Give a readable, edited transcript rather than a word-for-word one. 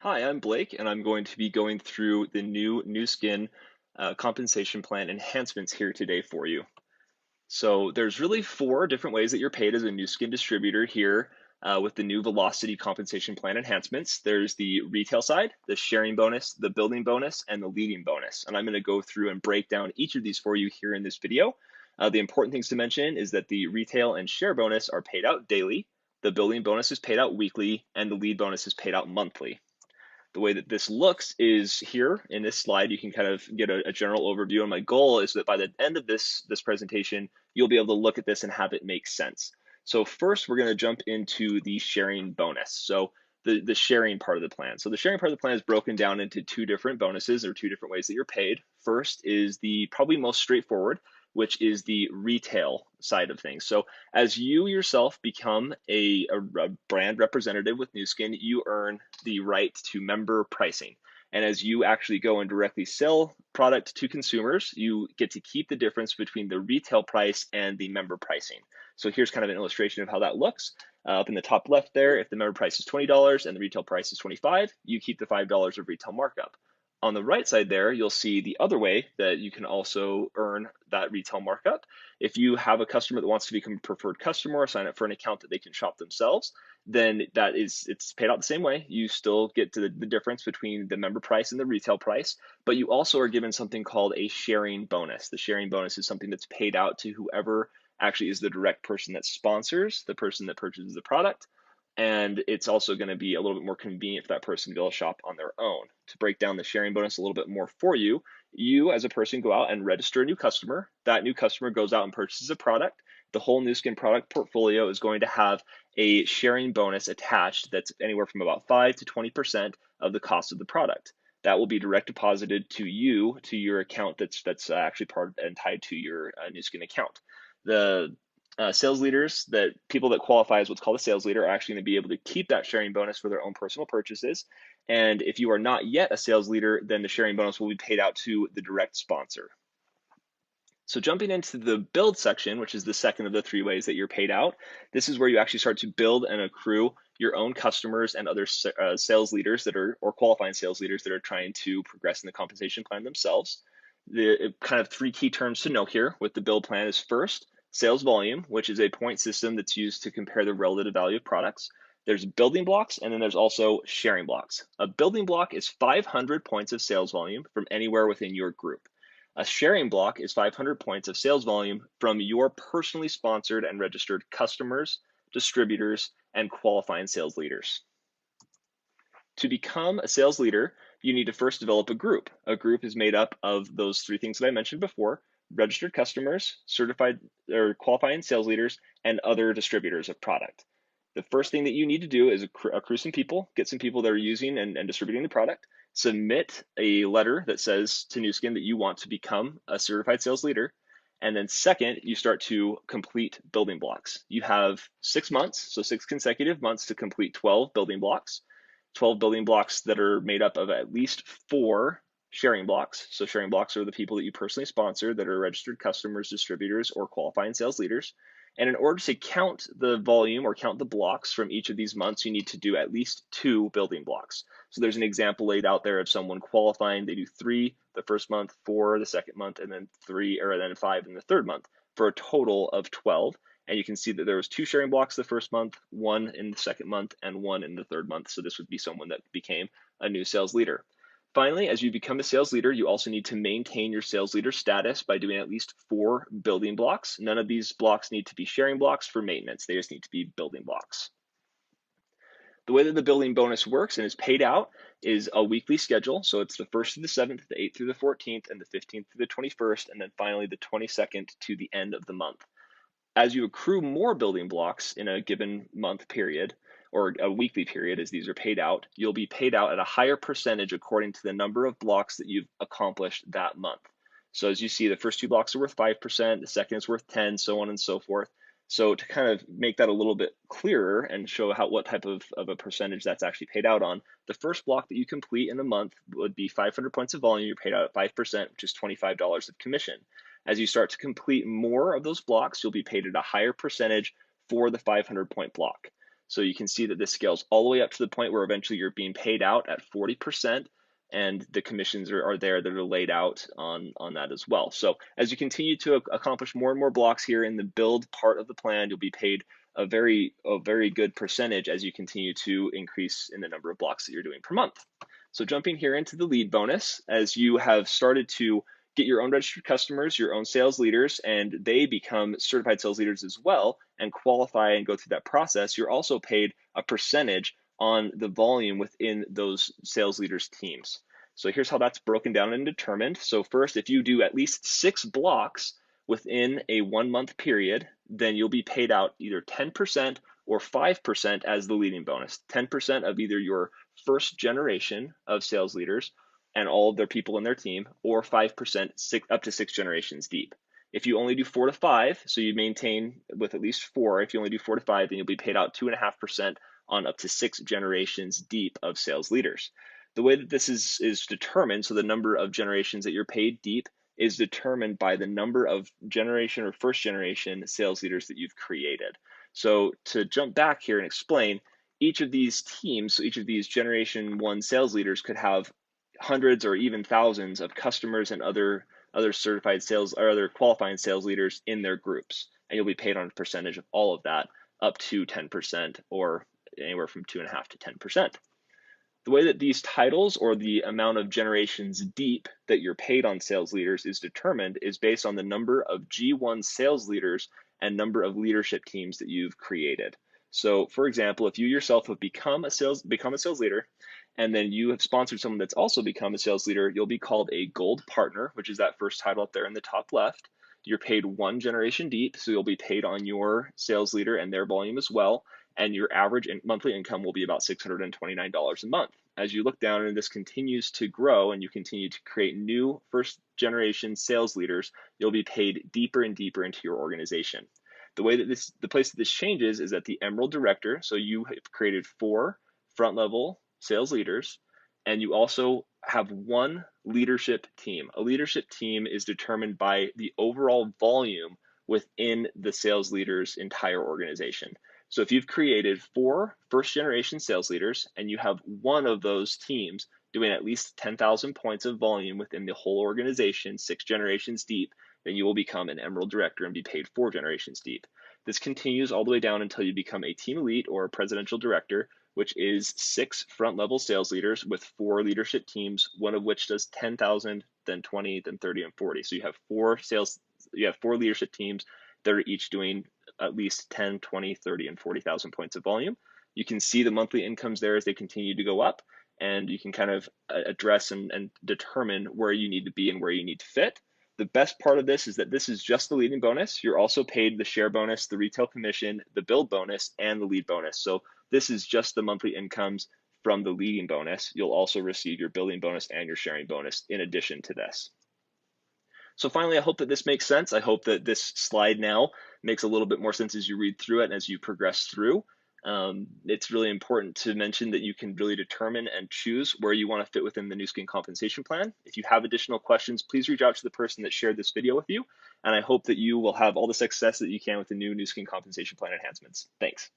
Hi, I'm Blake, and I'm going to be going through the new Skin compensation plan enhancements here today for you. So there's really four different ways that you're paid as a new Skin distributor here with the new Velocity compensation plan enhancements. There's the retail side, the sharing bonus, the building bonus, and the leading bonus. And I'm going to go through and break down each of these for you here in this video. The important things to mention is that the retail and share bonus are paid out daily, the building bonus is paid out weekly, and the lead bonus is paid out monthly. The way that this looks is here in this slide. You can kind of get a general overview. And my goal is that by the end of this presentation, you'll be able to look at this and have it make sense. So first, we're going to jump into the sharing bonus. So the sharing part of the plan. So the sharing part of the plan is broken down into two different bonuses or two different ways that you're paid. First is the probably most straightforward, which is the retail side of things. So as you yourself become a brand representative with Nu Skin, you earn the right to member pricing. And as you actually go and directly sell product to consumers, you get to keep the difference between the retail price and the member pricing. So here's kind of an illustration of how that looks. Up in the top left there, if the member price is $20 and the retail price is $25, you keep the $5 of retail markup. On the right side there, you'll see the other way that you can also earn that retail markup. If you have a customer that wants to become a preferred customer or sign up for an account that they can shop themselves, then it's paid out the same way. You still get to the difference between the member price and the retail price, but you also are given something called a sharing bonus. The sharing bonus is something that's paid out to whoever actually is the direct person that sponsors the person that purchases the product. And it's also going to be a little bit more convenient for that person to be able to shop on their own. To break down the sharing bonus a little bit more for you, you as a person go out and register a new customer. That new customer goes out and purchases a product. The whole Nu Skin product portfolio is going to have a sharing bonus attached that's anywhere from about 5 to 20% of the cost of the product. That will be direct deposited to you, to your account that's actually part and tied to your Nu Skin account. The sales leaders, that people that qualify as what's called a sales leader, are actually going to be able to keep that sharing bonus for their own personal purchases. And if you are not yet a sales leader, then the sharing bonus will be paid out to the direct sponsor. So jumping into the build section, which is the second of the three ways that you're paid out, this is where you actually start to build and accrue your own customers and other sales leaders that are, or qualifying sales leaders that are trying to progress in the compensation plan themselves. The kind of three key terms to know here with the build plan is first, sales volume, which is a point system that's used to compare the relative value of products. There's building blocks, and then there's also sharing blocks. A building block is 500 points of sales volume from anywhere within your group. A sharing block is 500 points of sales volume from your personally sponsored and registered customers, distributors, and qualifying sales leaders. To become a sales leader, you need to first develop a group. A group is made up of those three things that I mentioned before: registered customers, certified or qualifying sales leaders, and other distributors of product. The first thing that you need to do is accrue some people, get some people that are using and distributing the product, submit a letter that says to Nu Skin that you want to become a certified sales leader. And then second, you start to complete building blocks. You have 6 months, so 6 consecutive months to complete 12 building blocks. 12 building blocks that are made up of at least 4 sharing blocks. So sharing blocks are the people that you personally sponsor that are registered customers, distributors, or qualifying sales leaders. And in order to count the volume or count the blocks from each of these months, you need to do at least 2 building blocks. So there's an example laid out there of someone qualifying. They do 3 the first month, 4 the second month, and then 5 in the third month, for a total of 12. And you can see that there was 2 sharing blocks the first month, 1 in the second month, and 1 in the third month. So this would be someone that became a new sales leader. Finally, as you become a sales leader, you also need to maintain your sales leader status by doing at least 4 building blocks. None of these blocks need to be sharing blocks for maintenance. They just need to be building blocks. The way that the building bonus works and is paid out is a weekly schedule. So it's the 1st through the 7th, the 8th through the 14th, and the 15th through the 21st, and then finally the 22nd to the end of the month. As you accrue more building blocks in a given month period, or a weekly period as these are paid out, you'll be paid out at a higher percentage according to the number of blocks that you've accomplished that month. So as you see, the first 2 blocks are worth 5%, the second is worth 10, so on and so forth. So to kind of make that a little bit clearer and show what type of a percentage that's actually paid out on, the first block that you complete in a month would be 500 points of volume. You're paid out at 5%, which is $25 of commission. As you start to complete more of those blocks, you'll be paid at a higher percentage for the 500 point block. So you can see that this scales all the way up to the point where eventually you're being paid out at 40%, and the commissions are there that are laid out on that as well. So as you continue to accomplish more and more blocks here in the build part of the plan, you'll be paid a very good percentage as you continue to increase in the number of blocks that you're doing per month. So jumping here into the lead bonus, as you have started to get your own registered customers, your own sales leaders, and they become certified sales leaders as well and qualify and go through that process, you're also paid a percentage on the volume within those sales leaders' teams. So here's how that's broken down and determined. So first, if you do at least 6 blocks within a 1-month period, then you'll be paid out either 10% or 5% as the leading bonus. 10% of either your first generation of sales leaders and all of their people in their team, or 5% up to 6 generations deep. If you only do 4 to 5, so you maintain with at least 4, if you only do 4 to 5, then you'll be paid out 2.5% on up to 6 generations deep of sales leaders. The way that this is determined, so the number of generations that you're paid deep is determined by the number of generation or first generation sales leaders that you've created. So to jump back here and explain, each of these teams, so each of these generation 1 sales leaders could have hundreds or even thousands of customers and other certified sales or other qualifying sales leaders in their groups, and you'll be paid on a percentage of all of that up to 10% or anywhere from 2.5 to 10%. The way that these titles or the amount of generations deep that you're paid on sales leaders is determined is based on the number of G1 sales leaders and number of leadership teams that you've created. So for example, if you yourself have become a sales leader, and then you have sponsored someone that's also become a sales leader, you'll be called a gold partner, which is that first title up there in the top left. You're paid 1 generation deep, so you'll be paid on your sales leader and their volume as well. And your average monthly income will be about $629 a month. As you look down and this continues to grow and you continue to create new first generation sales leaders, you'll be paid deeper and deeper into your organization. The way that the place that this changes is at the Emerald Director. So you have created 4 front level sales leaders, and you also have 1 leadership team. A leadership team is determined by the overall volume within the sales leader's entire organization. So if you've created 4 first generation sales leaders and you have 1 of those teams doing at least 10,000 points of volume within the whole organization, 6 generations deep, then you will become an Emerald Director and be paid 4 generations deep. This continues all the way down until you become a Team Elite or a Presidential Director, which is 6 front level sales leaders with 4 leadership teams, one of which does 10,000, then 20, then 30, and 40. So you have 4 leadership teams that are each doing at least 10, 20, 30, and 40,000 points of volume. You can see the monthly incomes there as they continue to go up, and you can kind of address and determine where you need to be and where you need to fit. The best part of this is that this is just the leading bonus. You're also paid the share bonus, the retail commission, the build bonus, and the lead bonus. So this is just the monthly incomes from the leading bonus. You'll also receive your building bonus and your sharing bonus in addition to this. So finally, I hope that this makes sense. I hope that this slide now makes a little bit more sense as you read through it and as you progress through. It's really important to mention that you can really determine and choose where you want to fit within the Nu Skin compensation plan. If you have additional questions, please reach out to the person that shared this video with you. And I hope that you will have all the success that you can with the new Nu Skin compensation plan enhancements. Thanks.